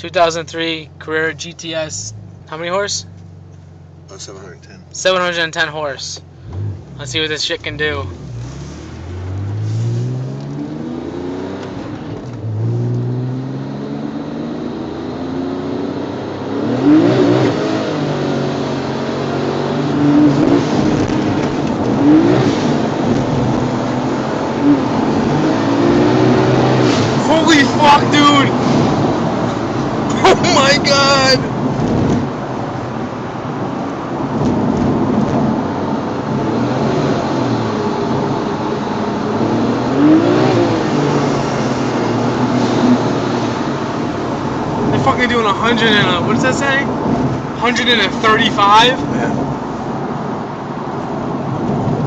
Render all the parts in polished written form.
2003 Carrera GTS. How many horse? Oh, 710. 710 horse. Let's see what this shit can do. Holy fuck, dude! Oh my god! They're fucking doing 100 and a, what does that say? 135? Yeah.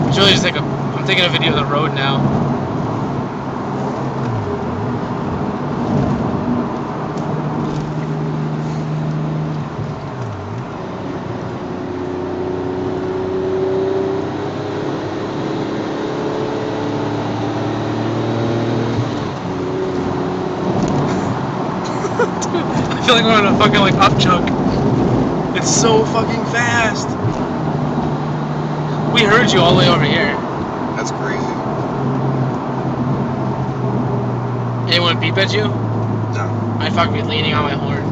It's really just like I'm taking a video of the road now. I feel like we're on a fucking like up chunk. It's so fucking fast. We heard you all the way over here. That's crazy. Anyone beep at you? No. I'd fucking be leaning on my horn.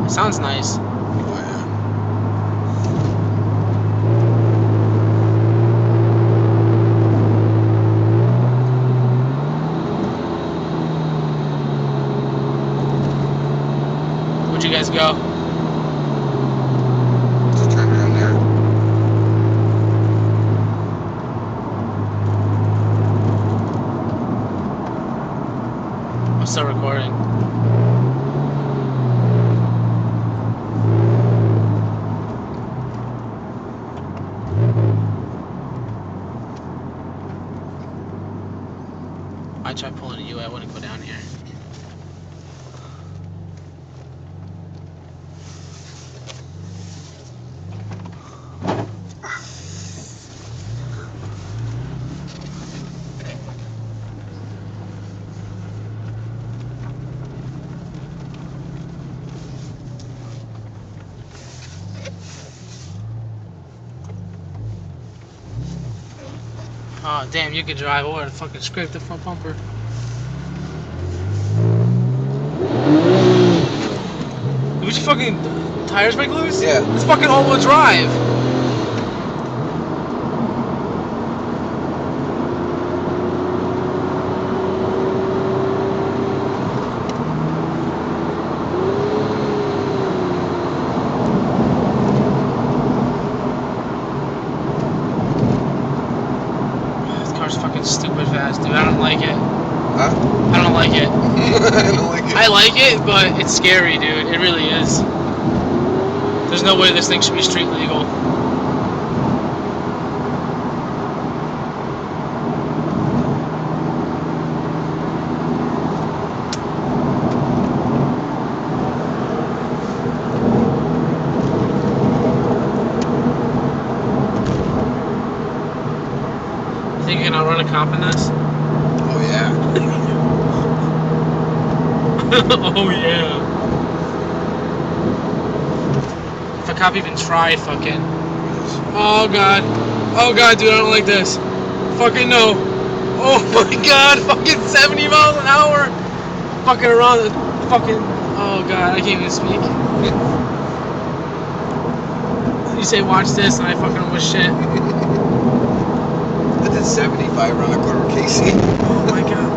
It sounds nice. Oh yeah. Where'd you guys go? Just turn around there. I'm still recording. I tried pulling at you, I wouldn't go down here. Oh damn, you could drive over and fucking scrape the front bumper. Did your fucking tires break loose? Yeah. It's fucking all-wheel drive. This car's fucking stupid fast, dude. I don't like it. Huh? I don't like it. I don't like it. I like it, but it's scary, dude. It really is. There's no way this thing should be street legal. You think you can outrun a cop in this? Oh yeah. Oh yeah. If a cop even tried, fucking. Oh god. Oh god, dude, I don't like this. Fucking no. Oh my god, fucking 70 miles an hour. Fucking around the fucking. Oh god, I can't even speak. You say watch this, and I fucking almost shit. I did 75 around the corner, Casey. Oh my god.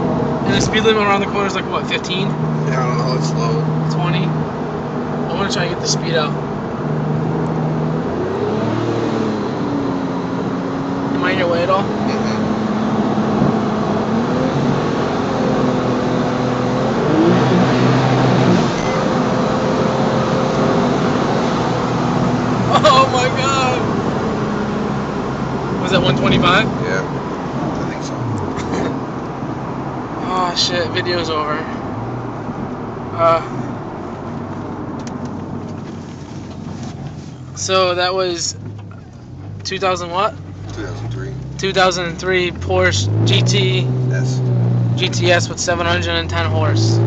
And the speed limit around the corner is like what, 15? Yeah, I don't know, it's low. 20? I want to try to get the speed out. Am I in your way at all? Oh my god! Was that 125? Yeah, I think so. Oh shit, video's over. So that was 2000 what? 2003. 2003 Porsche GT Yes. GTS with 710 horse.